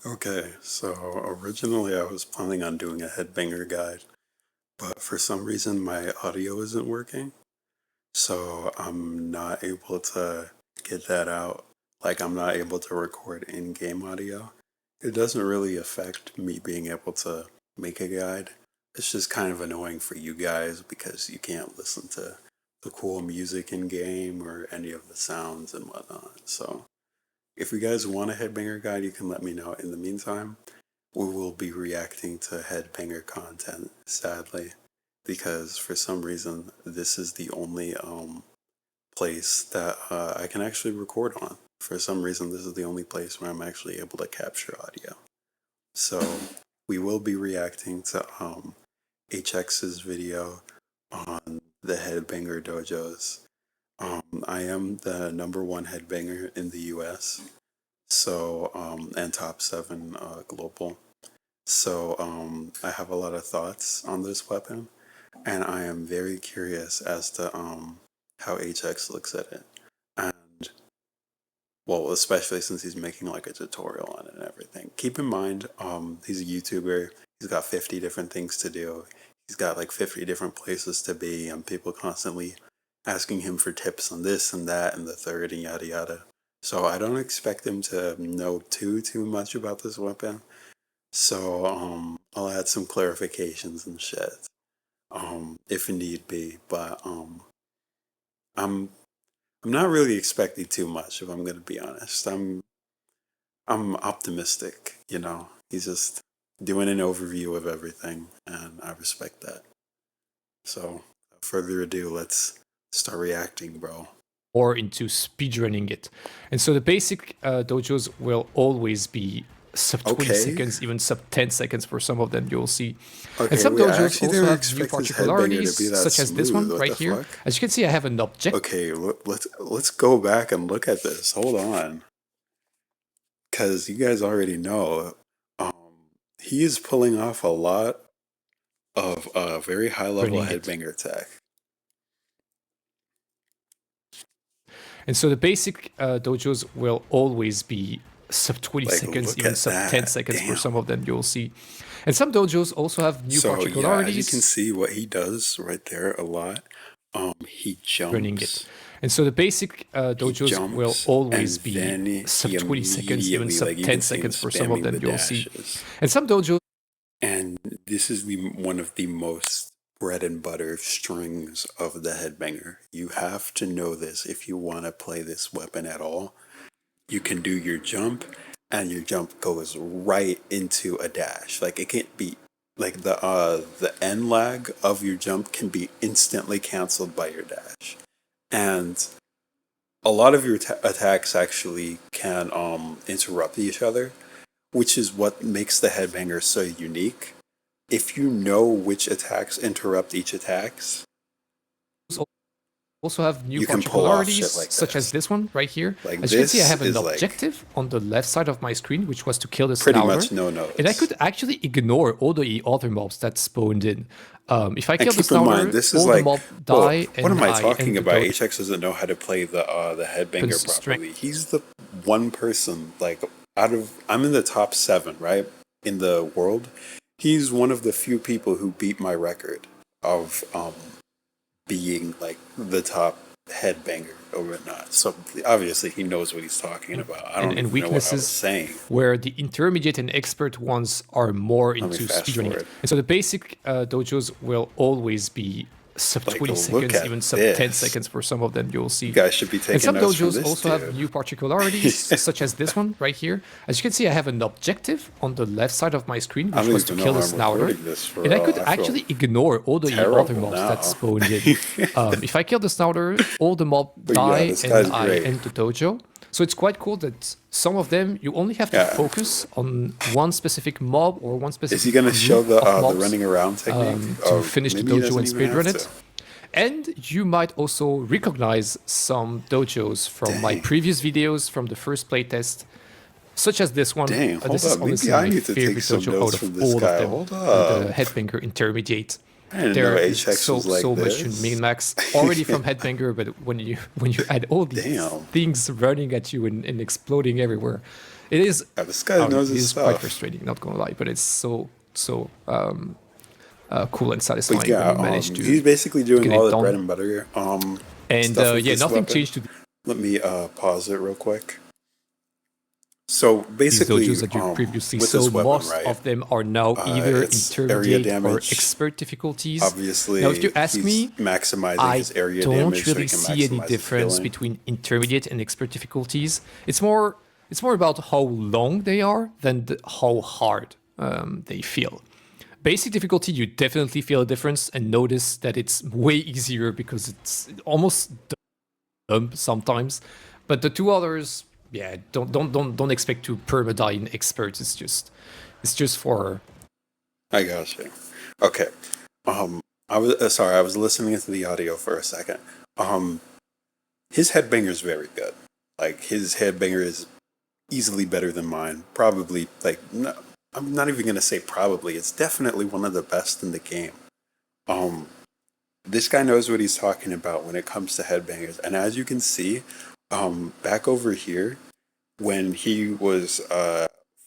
Okay, so originally I was planning on doing a headbanger guide, but for some reason my audio isn't working, so I'm not able to get that out. Like, I'm not able to record in-game audio. It doesn't really affect me being able to make a guide. It's just kind of annoying for you guys because you can't listen to the cool music in game or any of the sounds and whatnot. So if you guys want a headbanger guide, you can let me know. In the meantime, we will be reacting to headbanger content, sadly, because for some reason this is the only place that I can actually record on. For some reason, this is the only place where I'm actually able to capture audio. So we will be reacting to HX's video on the headbanger dojos. I am the number one headbanger in the US, so and top seven global. So I have a lot of thoughts on this weapon, and I am very curious as to how HX looks at it. And well, especially since he's making like a tutorial on it and everything. Keep in mind, he's a YouTuber. He's got 50 different things to do. He's got like 50 different places to be, and people constantly asking him for tips on this and that and the third and yada yada. So I don't expect him to know too much about this weapon. So I'll add some clarifications and shit, if need be. But I'm I'm not really expecting too much, if I'm gonna be honest. I'm optimistic, you know. He's just doing an overview of everything, and I respect that. So, without further ado, let's start reacting, bro. Or into speedrunning it. And so the basic dojos will always be sub 20 Okay. seconds, even sub 10 seconds for some of them, you'll see. Okay, And some wait, I dojos actually also didn't have new expect this headbanger to particularities, be that such as this smooth. one What right the here. fuck? As you can see, I have an object. Okay, let's go back and look at this. Hold on, because you guys already know, um, he is pulling off a lot of very high level Running it. headbanger tech. And so the basic dojos will always be sub 20 Like, seconds, look even at sub 10 that. seconds for Damn. some of them, you'll see. And some dojos also have new So yeah, as you can particularities, see, what he does right there a lot. He running it. jumps. And so the basic He dojos will jumps, always and be then sub he 20 seconds, even immediately, sub like, you 10 can see him seconds for some of spamming them, the you'll see. dashes. And some dojos. And this is the one of the most bread and butter strings of the headbanger. You have to know this if you want to play this weapon at all. You can do your jump, and your jump goes right into a dash. Like, it can't be like the end lag of your jump can be instantly canceled by your dash. And a lot of your attacks actually can interrupt each other, which is what makes the headbanger so unique. If you know which attacks interrupt each attacks, Also have new you can pull off particularities, shit like such as this. this one right here. Like, As you can see, I this have an is like objective on the left side of my screen, which was to kill the pretty snouter. much no notice. And I could actually ignore all the other mobs that spawned in. If I And kill the keep in mind, snouter, this is all the like, mob well, die, what am and I I talking end the about? dojo. HX doesn't know how to play the headbanger Strength. properly. He's the one person, like, out of, I'm in the top 7, right, in the world. He's one of the few people who beat my record of being like the top headbanger or whatnot. So obviously he knows what he's talking about. I don't even know what I was saying. Where the intermediate and expert ones are more Let me into fast speedrunning. forward. And so the basic dojos will always be sub Like, 20 look seconds, at even sub 10 this. seconds for some of them, you'll see. You guys should be And taking some notes from dojos this also have dude. new particularities, such as this one right here. As you can see, I have an objective on the left side of my screen, I which don't was to even kill know the how I'm snouter. recording this for And I could feel actually ignore all the terrible other mobs now. that spawned in. If I kill the snouter, all the mob But yeah, die, this guy's and I great. end the dojo. So it's quite cool that some of them you only have to Yeah. focus on one specific mob or one specific Is he gonna show group the of mobs running around technique? to finish the maybe he dojo and doesn't even speedrun have it. to. And you might also recognize some dojos from my Dang. previous videos from the first playtest, such as this one. Dang, hold This up. is honestly Maybe I my need to take favorite some dojo notes out from of this all guy. of them. Hold The up. Headbanger Intermediate. I didn't There know is HX was like much this. main max already from Headbanger, but when you add all these Damn. things running at you and exploding everywhere, It is. Yeah, this guy I mean, knows it his is quite stuff. frustrating, not gonna lie, but it's so cool and But satisfying when yeah, you manage he's basically to doing get all it the bread done. and butter And stuff with yeah, this nothing weapon. changed to Let me pause it real quick. So these basically, dojos that you previously with saw. this weapon, Most right? of them are now either It's area intermediate or damage. expert difficulties. Now, if Obviously, you ask he's me, maximizing I his area don't damage so he really can see any maximize his difference healing. between intermediate and expert difficulties. It's more about how long they are than how hard they feel. Basic difficulty, you definitely feel a difference and notice that it's way easier because it's almost dumb sometimes. But the two others, yeah, don't expect to perma die in expert. It's just for I got you. Okay. I was sorry. I was listening to the audio for a second. Um, his headbanger is very good. Like his headbanger is easily better than mine. Probably like no, I'm not even gonna say probably. It's definitely one of the best in the game. Um, this guy knows what he's talking about when it comes to headbangers. And as you can see, back over here, when he was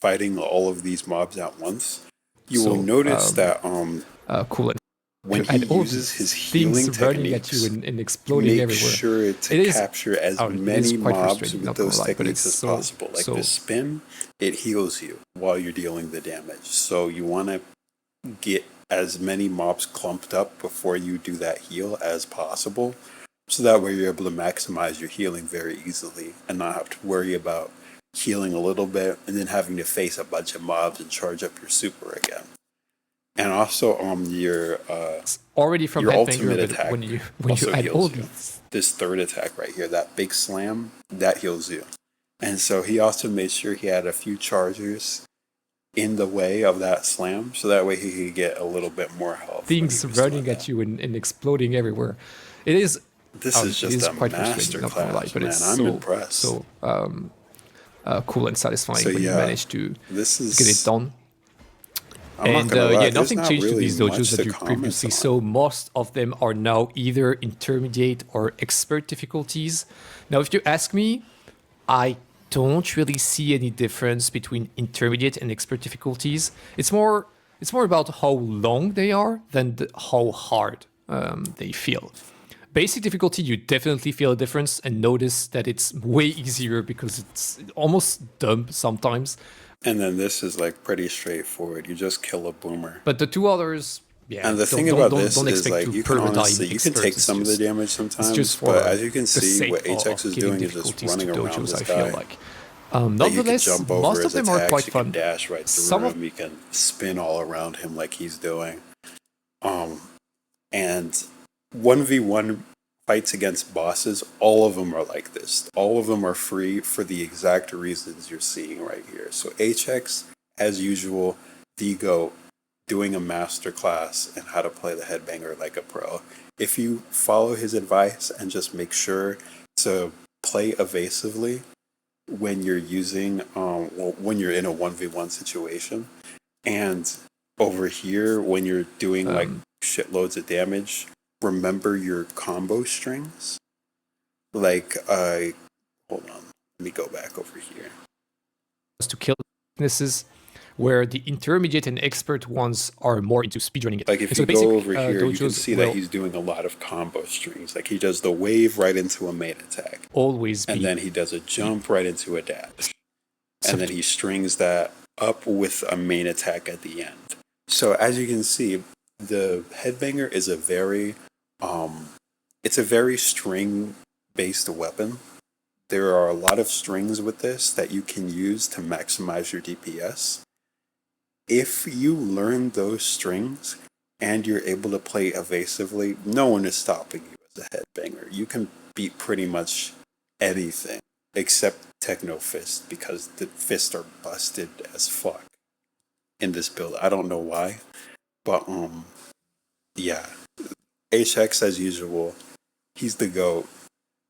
fighting all of these mobs at once, you will so notice that cool. when he And all of uses his these things healing running at you techniques, and he exploding makes everywhere. sure to It is, capture as it is many quite mobs frustrating, with not gonna those lie, but it's techniques as so possible. Like the so spin, it heals you while you're dealing the damage. So you want to get as many mobs clumped up before you do that heal as possible. So that way you're able to maximize your healing very easily and not have to worry about healing a little bit and then having to face a bunch of mobs and charge up your super again. And also already from your Headbanger, ultimate but attack when you also add all heals you. these This third attack right here, that big slam, that heals you. And so he also made sure he had a few chargers in the way of that slam, so that way he could get a little bit more health when he things was doing running that. at you and exploding everywhere, it is. This is It just is a quite frustrating, master not gonna lie, class, but it's man. I'm so impressed. cool and So satisfying when you yeah, manage to this get it is. done. I'm not And gonna lie. yeah, There's nothing not changed to really these dojos much that to you comment previously on. saw. Most of them are now either intermediate or expert difficulties. Now, if you ask me, I don't really see any difference between intermediate and expert difficulties. It's more about how long they are than how hard they feel. Basic difficulty, you definitely feel a difference and notice that it's way easier because it's almost dumb sometimes. And then this is like pretty straightforward. You just kill a boomer. But the two others, yeah, And the don't thing don't about don't, this don't is expect like to you can perma die in honestly you can expert. take some of the damage It's just sometimes, but for as you can the see, sake what HX of is giving doing is just difficulties to running around dojos. this I feel guy. like, Like you can nonetheless, jump over most of his them are attacks, quite you can fun. dash right Some through of him, you can spin all around him like he's doing. Um, and 1v1 fights against bosses, all of them are like this. All of them are free for the exact reasons you're seeing right here. So HX, as usual, the GOAT, doing a master class in how to play the headbanger like a pro. If you follow his advice and just make sure to play evasively when you're using when you're in a 1v1 situation, and over here when you're doing like shitloads of damage, remember your combo strings. Like hold on, let me go back over here. to kill weaknesses, where the intermediate and expert ones are more into speedrunning it. Like if And so you the go basic over here, you can dojos see that will he's doing a lot of combo strings. Like he does the wave right into a main attack, always and be then he does a jump right into a dash, and then he strings that up with a main attack at the end. So as you can see, the headbanger is a very it's a very string based weapon. There are a lot of strings with this that you can use to maximize your DPS. If you learn those strings and you're able to play evasively, no one is stopping you as a headbanger. You can beat pretty much anything except Techno Fist because the fists are busted as fuck in this build. I don't know why, but yeah. HX as usual, he's the GOAT.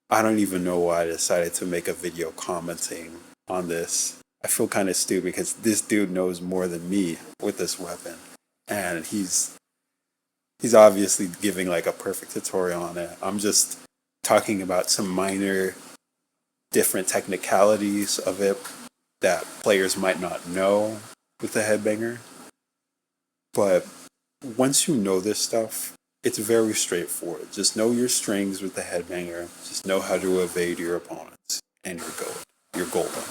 I don't even know why I decided to make a video commenting on this. I feel kind of stupid because this dude knows more than me with this weapon, and he's obviously giving like a perfect tutorial on it. I'm just talking about some minor different technicalities of it, that players might not know with the Headbanger. But once you know this stuff, it's very straightforward. Just know your strings with the Headbanger. Just know how to evade your opponents, and you're good. You're golden.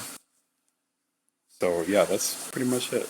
So yeah, that's pretty much it.